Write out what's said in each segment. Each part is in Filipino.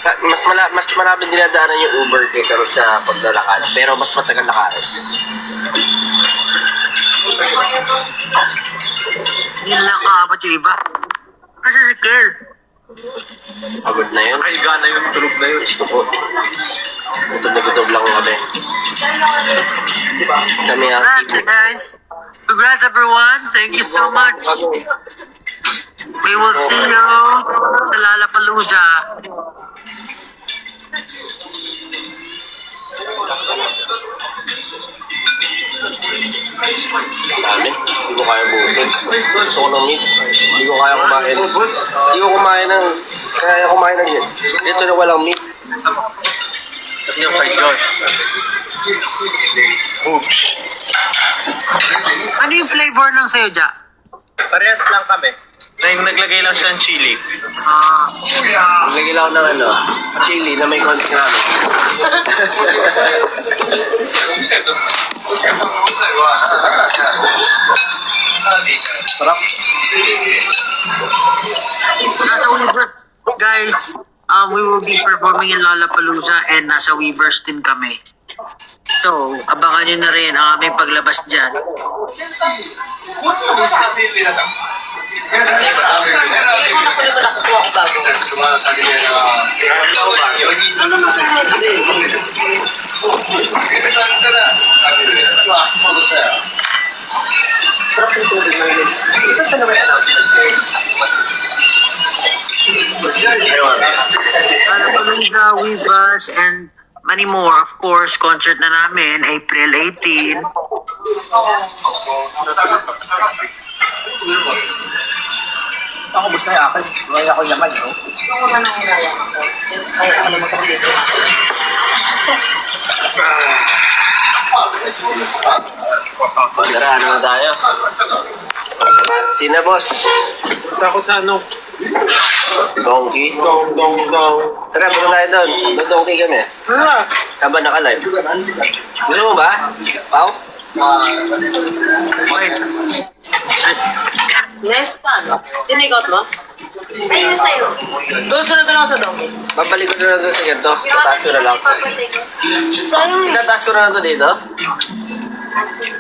Mas maraming dinadaanan yung Uber kaysa sa paglalakad. Pero mas matagal lakarin. Hindi na nakakaabot yung iba. Kasi si Kel. Pagod na yun. Ay, gana yung tulog na yun. Gusto ko. Gutom na gutom lang kami. Kami ang Congrats, team. guys. Congrats, everyone. Thank you so much. We will see you sa Lollapalooza. Dami. Hindi ko kaya buusin. Gusto ko ng meat. Hindi ko kaya kumain. Hindi ko kumain ng... Kaya kumain ng yun. Dito na walang meat. At yung fried Josh. Oops. Ano yung flavor ng sayo, Ja? Parehas lang kami. Naglagay lang siya ng chili. Naglagay lang ako ng ano, chili na may konting ramen. Sarap. Nasa Weavers. Guys, we will be performing in Lollapalooza and nasa Weavers din kami. So, abangan nyo na rin ang aming paglabas dyan. Lollapalooza, Weavers, and many more. Of course, concert na namin, April 18. Ako gusto niya ako. Ngayon ako naman, no? Ay, ano mo kasi dito? Tara, ano na tayo? Sina boss? Takot sa ano? Donkey? Dong. Tara, punta tayo doon. Donkey kami. Hala! Habang naka-live. Gusto mo ba? Pao? Wait. Next time, tinikot mo? Ayun sa'yo. Doon sunod na lang sa dome. Babalik ko na doon sa ganito. Sa taas ko na lang. Sa'yo. Itataas ko na lang to dito.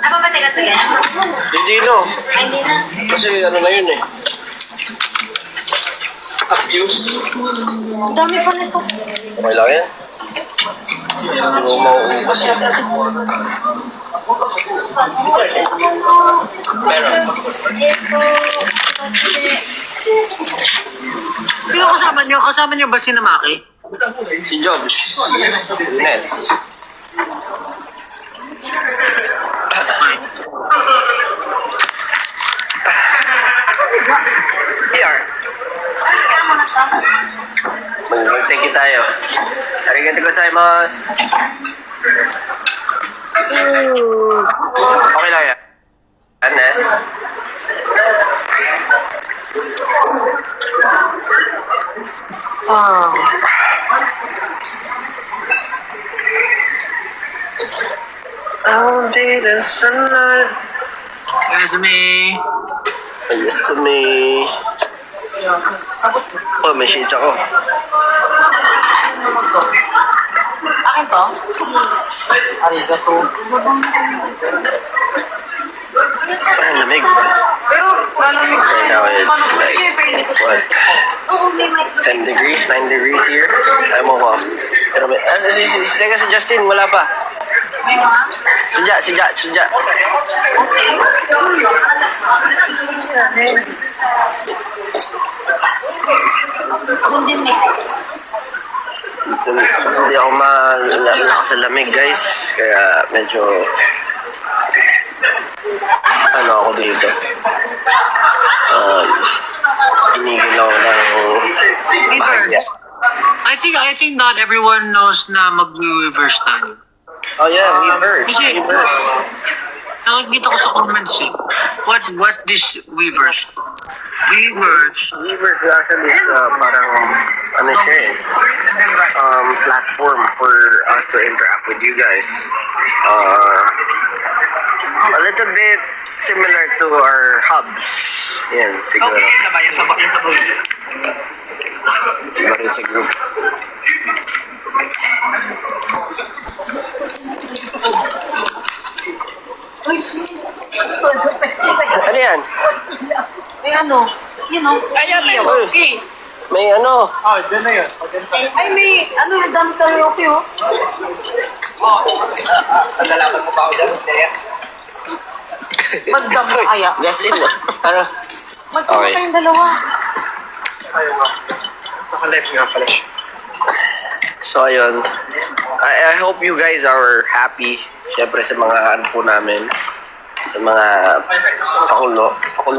Apa ba tikat yan? Hindi no. Ay, hindi na. Kasi ano na yun eh. Abuse. Dami pa nito. Okay lang yan. Hindi mo mauubos yan. Pero, Sino kasama nyo? Kasama nyo ba si Namaki? si Jobs. Ines. CR. Mag-thank you tayo. Arigato gozaimasu. Okay lang yan. Ines. All day the sunlight. Yes, me. Yes to me. Oh, may shades ako. Akin to? Arigato. Ay, lamig. Pero, lalamig. Right now it's like, what, Oo, may mic. 10 degrees, 9 degrees here. I'm off. Pero may, teka si Justin, wala pa. Sudya. Doon din may ice. Hindi ako malakas sa lamig guys, kaya medyo ano ako dito. Tinigil ako ng bahaya. I think not everyone knows na mag-reverse tayo. Oh yeah, Weavers. Kasi, nakikita ko sa comments eh. What this Weavers? Weavers actually is parang ano siya eh, platform for us to interact with you guys. A little bit similar to our hubs. Yan, siguro. Okay, naman yung sabak yung tuloy. Iba rin sa group. ano, okay. May ano. Oh, dyan na yun. Ay, may, ano, dami karaoke, oh. Nalalaman mo pa ako dyan. Magdam na kaya. Justin, ano? Magsama Okay. kayong dalawa. Ayun nga. Naka-live nga pala. So, ayun. I hope you guys are happy. Siyempre sa mga ano po namin. Sa mga pakulo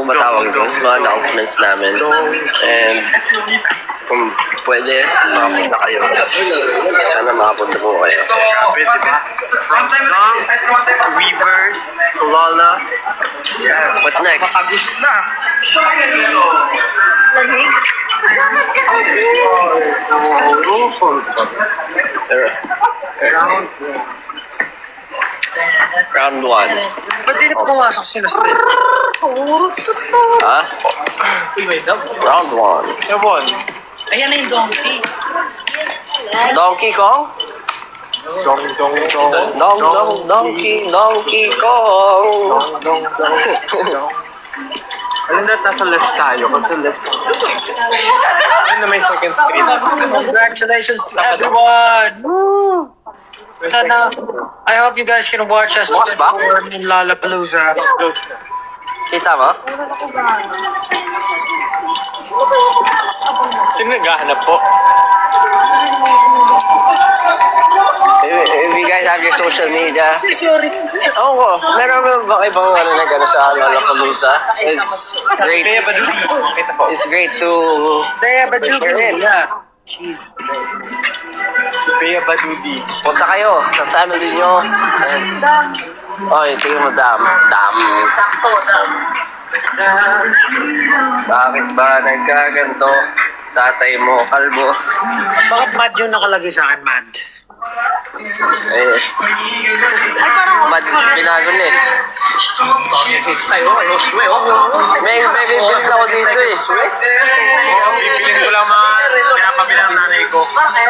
matawag doon. Sa mga announcements namin. And kung pwede, makapunta kayo. Sana makapunta po kayo. Pwede ba? From Weavers, Lola. What's next? Agos na. Round 1. Ba't di na pumasok si Steph? Ha? Round 1. Ewan. Ayan na yung donkey. Donkey Kong? Donkey Kong. Alam na nasa left tayo kasi left tayo. Ayun na may second screen. Congratulations to everyone! Woo! Sana, I hope you guys can watch us Bukas ba? perform in Lollapalooza. Close na. Kita mo? Sino naghahanap po? If you guys have your social media. Oo, meron ba ibang ano na gano'n sa Lollapalooza? It's great. Kaya ba dun? Kita po. It's great to Dea Badugu, Share it. yeah. She's Si Bea Badudi. punta kayo sa family nyo. And, tingin mo dam. Bakit ba nagkaganto? Tatay mo, kalbo. Bakit mad yung nakalagay sa akin, mad? Eh, ba't binago na eh? May bibili ako dito eh. Bibilin ko lang mga pinapabilang nanay ko. May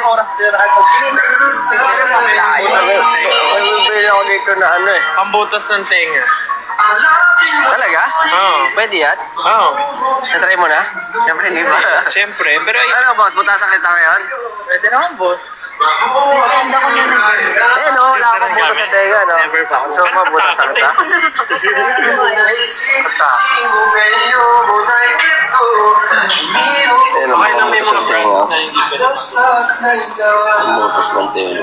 bibili ako dito na ano eh. Pambutas ng tenga. Talaga? Oo. Pwede yan? Oo. Na-try mo na? Siyempre hindi ba? Siyempre. Pero Ano boss, butasan kita ngayon? pwede naman boss. Eh no, wala akong butas sa tenga no? Never pa. So, mabutasan kita? Eh no, Okay lang may mabutas mga yung friends tenga. na hindi pwede. Mabutas ng tenga.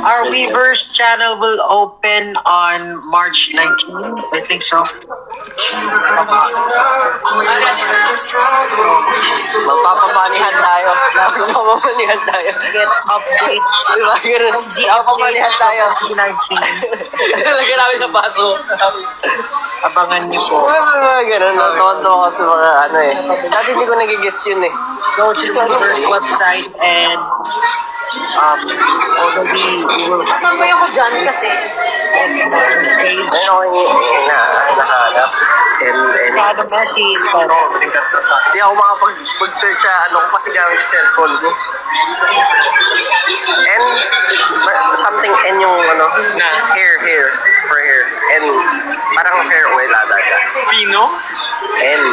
Our Weverse channel will open on March 19, I think so. Magpapamanihan tayo. Magpapamanihan tayo. Get update Diba? Ganun. Magpapamanihan tayo. 2019. Lagyan namin sa baso. Abangan niyo po. Ganun. Natawa-tawa ako sa mga ano eh. Dati hindi ko nagigets yun eh. Go to the Weverse website and already we will Saan ba yung ko dyan kasi? Ayun ako yung nahanap. Kind of messy, but Hindi ako makapag-search sa ano ko kasi gamit yung cellphone ko. And something and yung ano, Na? hair, for hair. And parang hair oil ata siya. Pino? And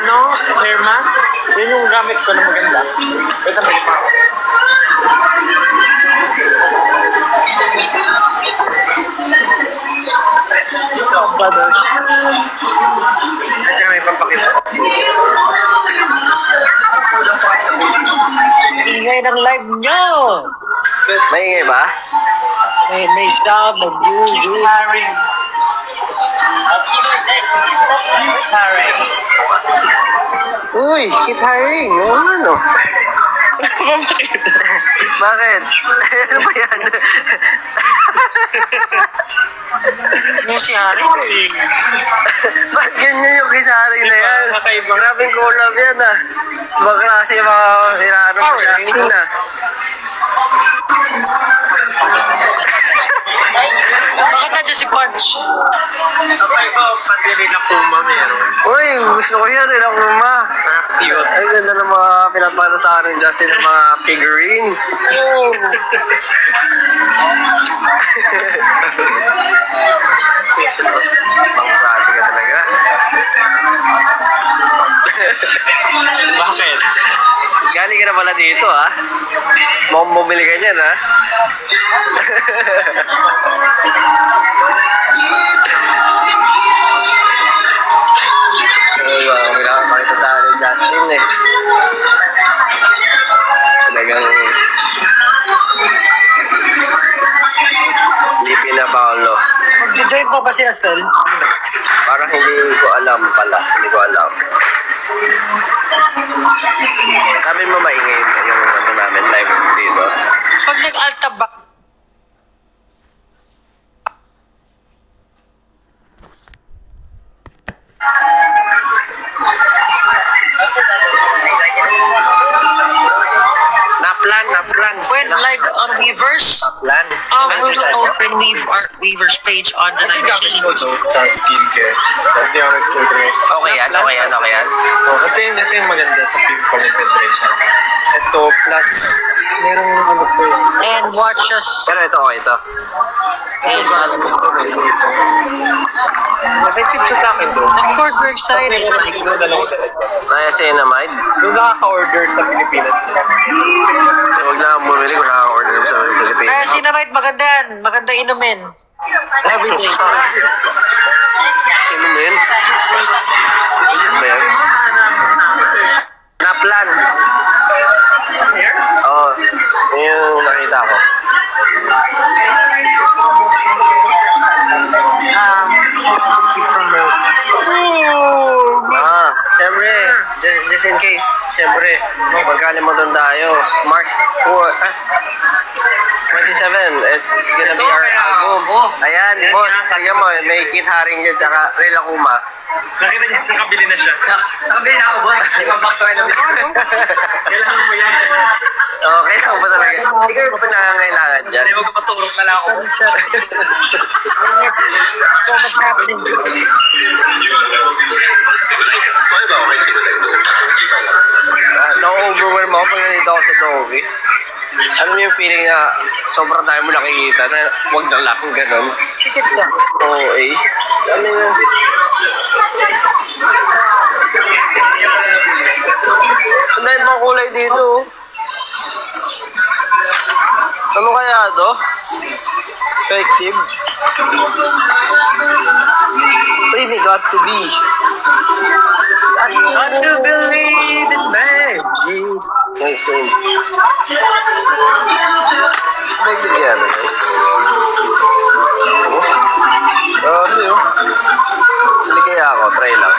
Ano? Hair mask? Yun yung gamit ko na maganda. Wait a minute. brothers. Kaya may papakita. Ingay ng live nyo! may ingay ba? May stop, may view. Haring. Haring. Uy, keep hiring. Ano? Bakit? Ano ba yan? Yung si Harry. Bakit ganyan yung kinari na yan? Kakaiba. Grabing collab yan ah. Ibang klase yung mga hinanap na. Bakit nandiyan si Punch? Sabay ko, pati rin ako meron. Uy, gusto ko yan. Rin ako ma. Cute. Ay, ganda ng mga pinapano sa akin ng Justin ng mga figurine. Oh. Pang grabe ka talaga. Bakit? Galing ka na pala dito, ha? Mukhang bumili ka niyan, ha? Ay, wow, pinapakita sa akin ni Justin, eh. Talagang sleepy na Paolo. Mag-join pa ba si Astel? Parang hindi ko alam pala. Hindi ko alam. Sabi mo maingay yung ano namin live dito. Pag nag-alta ba? Naplan. When live on Weavers, Plan. we will open Weavers page on the 19th. Skincare. Dati ako nag-skincare. Okay yan. Oh, ito yung maganda sa pimple and hydration. Ito, plus, merong ano po yun. And watch us. Pero ito, okay ito. And, Effective siya sa akin doon. of course, we're excited. Like, Sa Niacinamide. Doon nakaka-order sa Pilipinas. Huwag na akong bumili kung nakaka-order sa Pilipinas. kaya Cinnamide, maganda yan. Maganda inumin. Every day. Ano mo yun? Ano ba yan? Naplan. Oo. Yun yung nakita ko. Siyempre, just in case, siyempre, magkalimutan tayo. March 27, it's gonna be our album. Ayan, boss, tingnan mo, may Kit Haring dyan, tsaka Rela Kuma. Nakita niya, nakabili na siya. Nakabili na ako, boss. Ibang box ko na Kailangan mo yan. Okay lang ba talaga? Ikaw ba nangangailangan dyan? Hindi, magpapaturok na lang ako. So much happening. Na-overwhelm ako pag nandito ako sa Dovi. Ano yung feeling na sobrang tayo mo nakikita na wag na lang ganun? Tikit ka. Oo, eh. Ano yun? Ang dahil pang kulay dito. Oh. Ano kaya to? Effective? Really got to be. Got to believe in magic. Nice name. Big together, guys. Grabe oh. Sili kaya ako, try lang.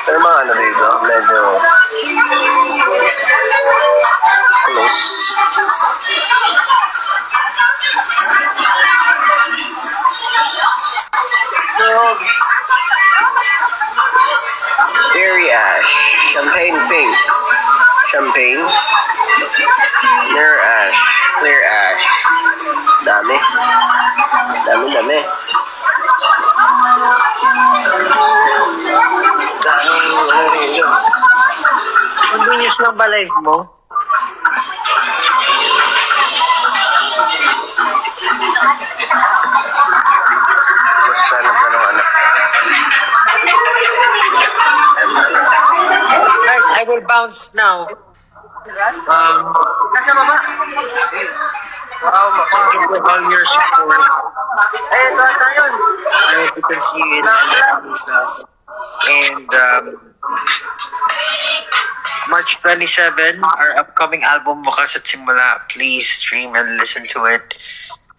Pero mga ano dito, medyo close. Berry ash, champagne pink, champagne, mirror ash, clear ash. Dami. Dami. Dami, ano rin yun? Continuous lang ba live mo? Basta nagtanong anak. Guys, I will bounce now. Nasa baba. Thank you for all your support. Ayun, tayo yun. I hope you can see you in and March 27, our upcoming album Wakas at Simula. Please stream and listen to it.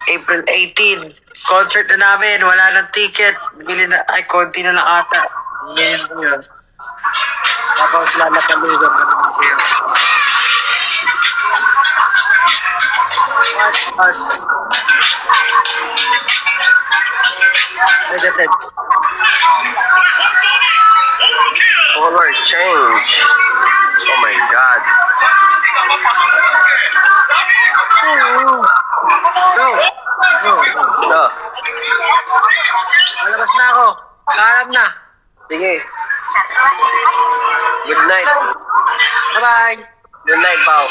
April 18, concert na namin. Wala nang ticket. Bili na, ay, konti na lang ata. Ngayon na yun. Tapos lalapalugan na naman kayo. Watch us. Negative. Color change. Oh my God. Go! No. Malabas na ako. Kaalam na. Sige. Good night. Bye-bye! Good night, Pao.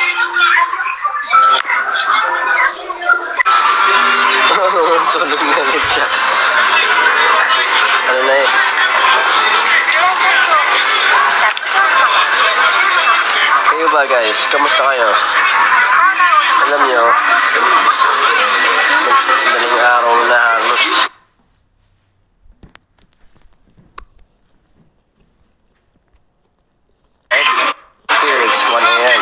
Tulog na ulit siya. Ano na eh. Kayo ba guys? Kamusta kayo? Alam nyo, madaling araw na halos. It's 1 a.m.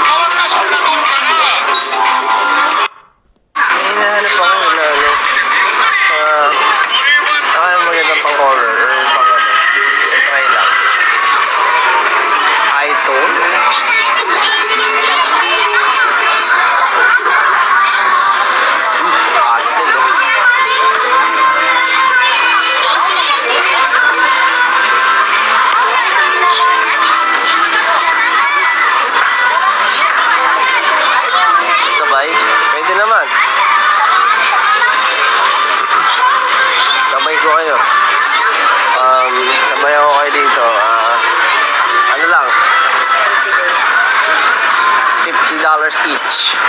Hinahanap ako na ano. Magandang pang color or pang ano. Try lang. High tone. Pastel. Sabay? Pwede naman. Sabay ko kayo. Sabay ako kayo dito. Ano lang? $50 each.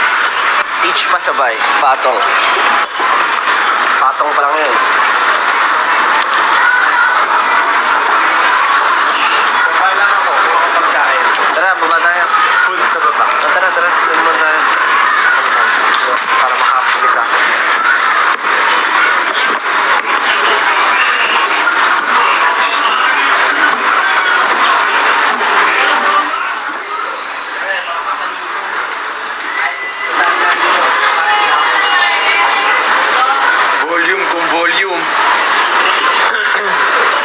Each pa sabay. Patong. Patong pa lang yun. Kailan ako, pagkain. Tara, baba tayo. Food sa baba. Tara. Baba tayo. Para makapili ka. Volume kung volume.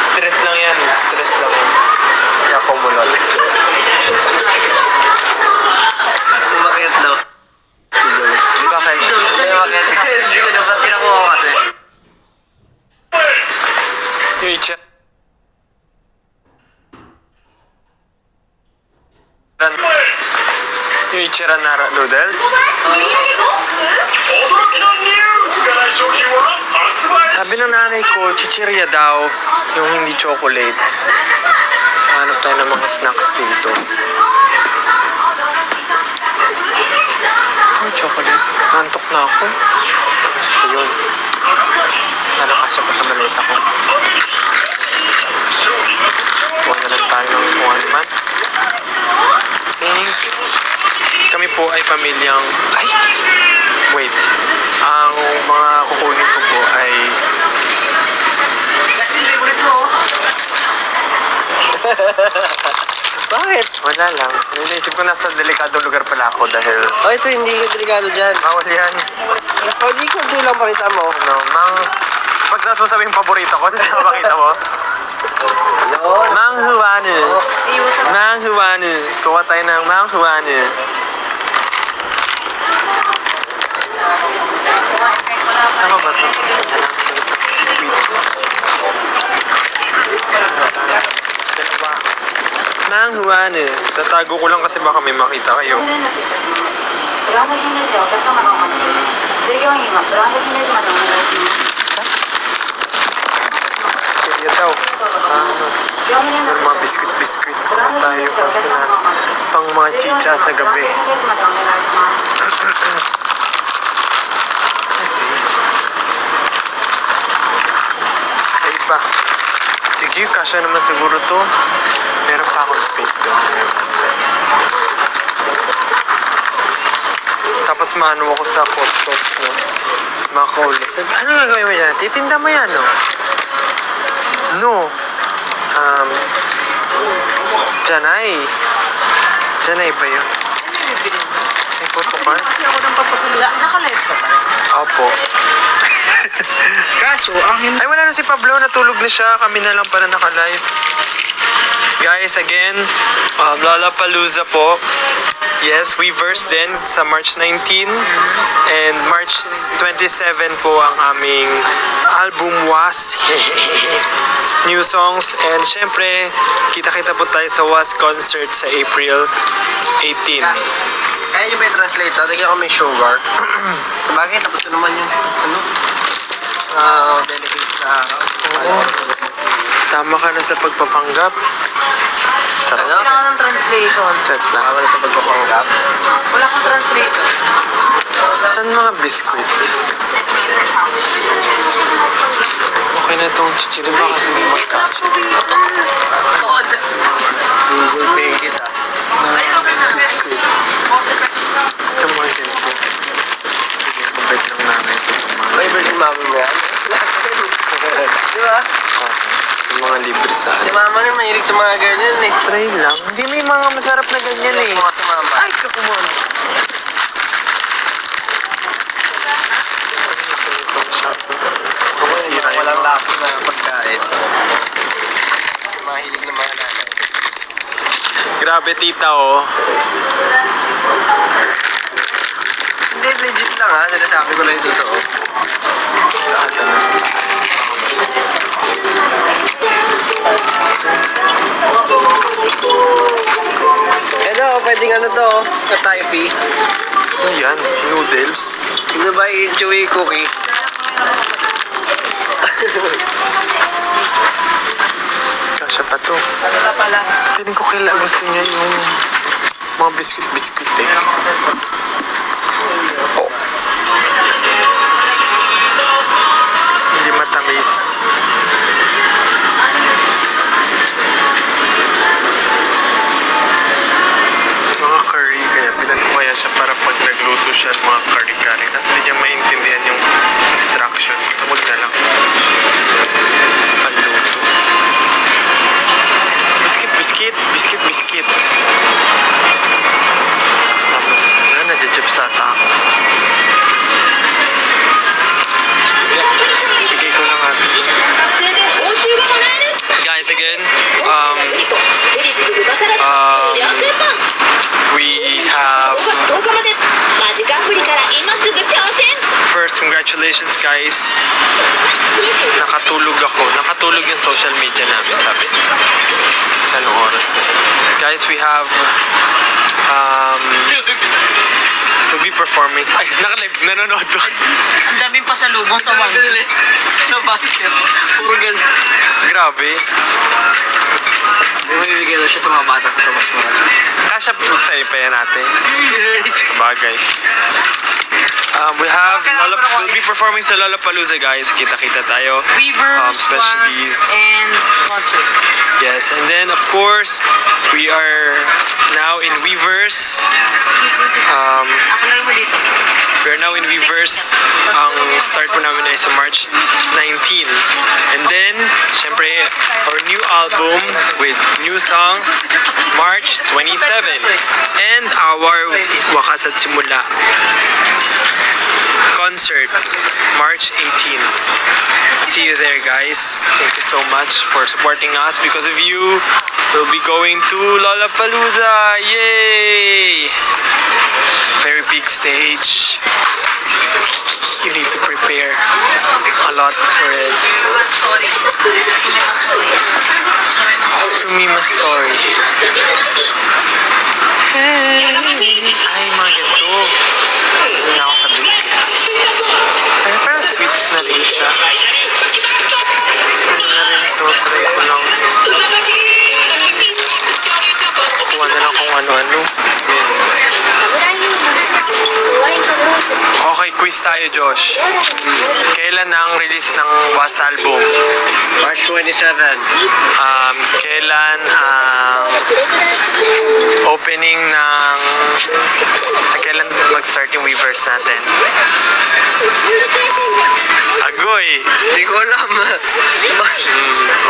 Stress lang yan. Stress lang yan. Kaya kumulot. Umakit daw. Bakit? Umakit. Hindi ko dapat pinakuha ko kasi. Yung i-check. Yung Ichiran Nara noodles. Sabi ng nanay ko, chichirya daw, yung hindi chocolate. Hanap tayo ng mga snacks dito. Oh, chocolate. Nantok na ako. Ayun. Sana kasya pa sa maleta ko. Kuha na lang tayo ng kung ano man. Kami po ay pamilyang... Ay! Wait. Ang mga kukunin ko po ay... Bakit? Wala lang. Naisip ko nasa delikadong lugar pala ako dahil... Oh, ito hindi ka delikado dyan. Bawal yan. Oh, di ko lang pakita mo. Ano, pag nasa mo sabing paborito ko, hindi mo makita mo. Yun. Mang Huanu. Mang Huanu. Kuha tayo ng Mang Huanu. Tama ba ito? Dalawa. Mang Huanu. Tatago ko lang kasi baka may makita kayo. ブランド品レジでお客様がお待ちです。従業員はブランド品レジまでお願いします。 Kaya daw. Meron mga biskuit-biskuit. Tayo pang sila. Pang mga chicha sa gabi. ブランド品レジまでお願いします。 Sa iba. Sige, kasya naman siguro to. Meron pa akong space doon. Tapos maano ako sa post-tops, no? Makauli. Sabi, ano gagawin mo yan? Titinda mo yan, no? No. Janay. Janay ba yun? May photocard? Kasi ako nang papasula. Naka-live ka ba? Opo. Kaso, ang hindi... Ay, wala na si Pablo. Natulog na siya. Kami na lang pala naka-live. Guys, again, Lollapalooza po. Yes, Weverse din sa March 19. And March 27 po ang aming album Was. New songs. And syempre, kita-kita po tayo sa Was concert sa April 18. Kaya yung may translate, lagyan ko may sugar. Sa bagay, tapos na naman yung, delegate sa, Tama ka na sa pagpapanggap. Sarap. ano? Wala ka ng translation. Chat lang. Tama na sa pagpapanggap. Wala kang translation. Saan mga biskuit? Okay na itong chichirima kasi may magkasya. Google Pay kita. Na biskuit. Ito mga ganito. Pabait lang namin ito. May birthday mami mo yan? Di ba? Yung mga libre sa Si mama rin mahilig sa mga ganyan eh. Try lang. Hindi may mga masarap na ganyan eh. Mga si mama. Ay, kakumon. Walang lakas na pagkain. Mahilig na mga nanay. Grabe tita oh. Hindi, legit lang ha. Sinasabi ko lang yung totoo. Ito, pwedeng ano to, ka-typey. Ano yan? Noodles? Ano ba yung chewy cookie? Kasya pa to. Ano ka pala? Feeling ko gusto niya yung mga biskuit-biskuit eh. Hindi matamis. Mga curry, kaya bilan ko kaya siya para pag nagluto siya ng mga curry-curry. Tapos hindi niya maintindihan yung instructions. So, wag na lang. Panluto. Biscuit, biscuit, biscuit. Tama na sana, nadjajab sa ata ako. Bigay ko lang ate. Guys, again, we have first, congratulations guys. Nakatulog ako. Nakatulog yung social media namin, sabi. Sa anong oras na. Guys, we have we'll be performing. Ay, naka-live. Nanonood doon. Ang daming pasalubong sa one. Sa basket. Puro ganun. Grabe. May bibigay daw siya sa mga bata sa mas marami. Kasya po sa ipaya natin. Sa bagay. We'll be performing sa Lollapalooza guys. Kita-kita tayo. Weavers, Especially swans, and concert. yes, and then of course we are now in Weavers. Ako lang mo dito. We are now in Weavers. Ang start po namin ay sa March 19. And then, syempre, our new album with new songs, March 27. And our Wakas at Simula concert, March 18. See you there, guys. Thank you so much for supporting us. Because of you, we'll be going to Lollapalooza. Yay! Very big stage. You need to prepare a lot for it. Sumima's sorry. Ay, mga ganito. Gusto na ako sa biscuits. Ay, parang sweets na rin siya. Ano na rin ito? Try ko lang. Kuha na lang kung ano-ano. Okay, quiz tayo, Josh. Kailan ang release ng Was album? March 27. Kailan ang opening ng... Kailan mag-start yung Weavers natin? Agoy! Hindi ko alam.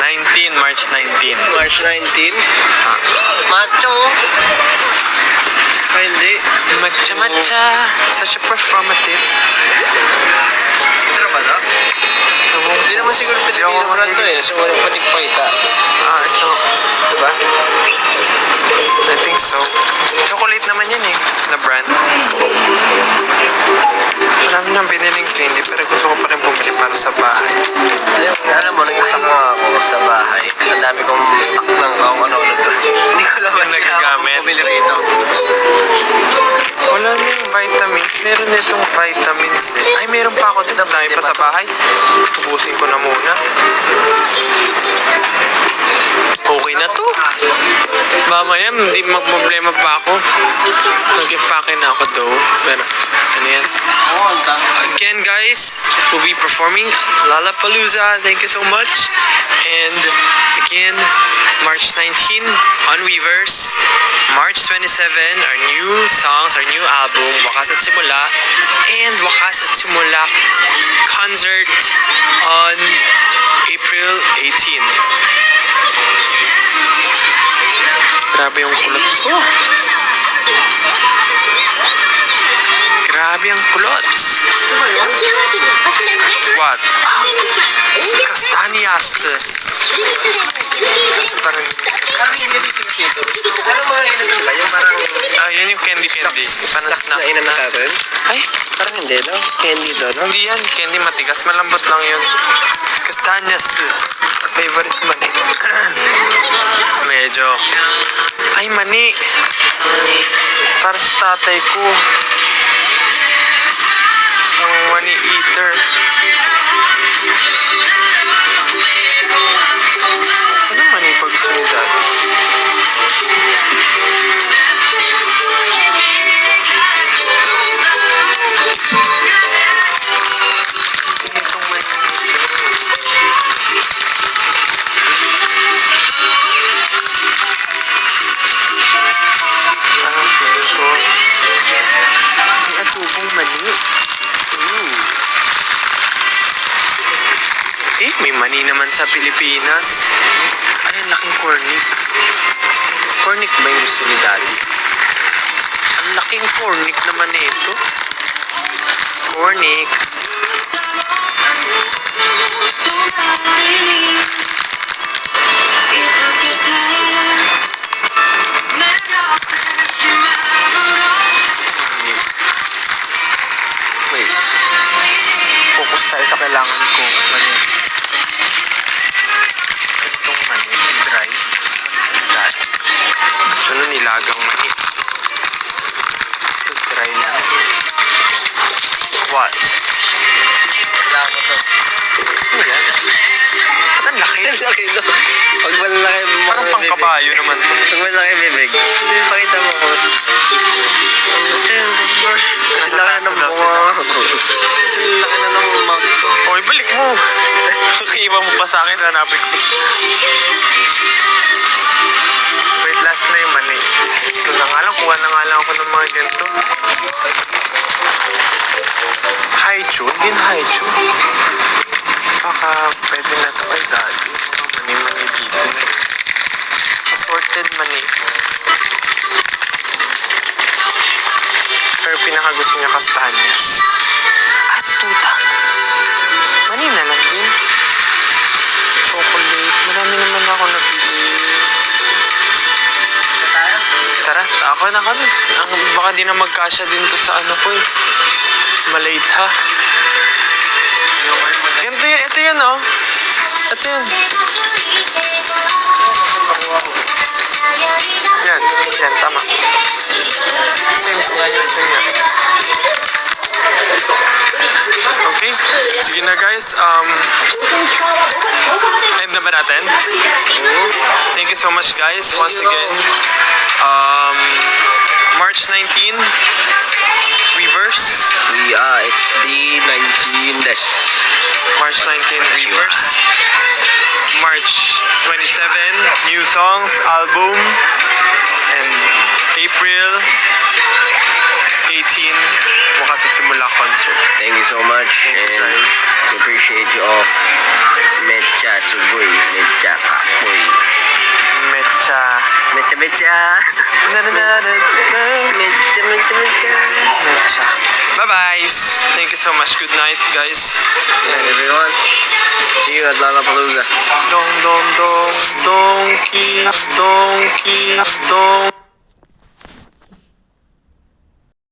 19, March 19. March 19. Macho. Ay, hindi. Matcha-matcha, such a performative. Sarap ba to? Hindi naman siguro Pilipino brand to eh. So, panikpaita. Ito. Diba? I think so. Chocolate naman yan eh, na brand. Marami nang biniling candy, pero gusto ko pa rin bumili para sa bahay. Alam mo, nag-stock nga ako sa bahay. Ang dami kong stock ng kung ano-ano doon. Hindi ko lang Yung nagagamit. bumili rito. Wala na yung vitamins. Meron na itong vitamins eh. Ay, meron pa ako dito. Dami pa sa bahay. Ubusin ko na muna. Okay na to. Mamaya, hindi magproblema pa ako. Nag-impake na ako though. Pero, ano yan? Again, guys, we'll be performing Lollapalooza. Thank you so much. And again, March 19 on Weverse. March 27, our new songs, our new album, Wakas at Simula. And Wakas at Simula concert on April 18. Grabe yung kulot ko. Grabe ang kulot. What? Castañas. Kasi parang... Ano mga inan sila? Yung parang... Yun yung candy. Parang Snacks na inan natin? Ay, Parang hindi, no? Candy to, no? hindi yan. Candy matigas. Malambot lang yun. Castañas. Favorite mani. Medyo. Ay, mani. Para sa tatay ko. Ang mani eater. Ano mani pag sunod? Itong mani Parang feel ko. May atubong mani. Ooh. May mani naman sa Pilipinas. Ay, ang laking cornic. Cornic ba yung gusto ni Daddy? Ang laking cornic naman ito. Cornic. Wait. Focus tayo sa kailangan ko. Mani. Itong mani. Dry. Dry. Gusto na nilagang mani. Ito dry lang. What? Kailangan mo to. Ano yan? Ba't ang laki? Ang laki, no? Pag malaki mo Parang pangkabayo naman to. Pag malaki bibig. Hindi, pakita mo ko. Kasi laki na ng bunga. Kasi laki na ng mouth ko. Hoy, balik mo! Iba mo pa sa akin, hanapin ko. Wait, last na yung mani. Ito na nga lang, kuha na nga lang ako ng mga ganito. Haichu? Hindi na haichu. Baka pwede na ito kay Daddy. Mga mani-mani dito. Assorted mani. Pero pinakagusto niya kastañas. Si Tuta. Mani na lang din. Chocolate. Marami naman ako nabili. Tara, ako na kami. Baka di na magkasya din to sa ano ko eh. Malate ha. Ganito yun. Ito yun oh. Ito yun. Yan, tama. Same. Ito yan. Okay, sige na guys. End na ba natin? Thank you so much guys once again. March 19, Weverse. We are SB19 Dash. March 19, Weverse. March 27, new songs, album. And April 18, Wakas at Simula concert. Thank you so much. And guys. we appreciate you all. Mecha Sugoy. Mecha Kapoy. Mecha. Mecha Mecha. Mecha Mecha Mecha. Mecha. Bye-bye. Thank you so much. Good night, guys. And everyone, see you at Lollapalooza. Donkey.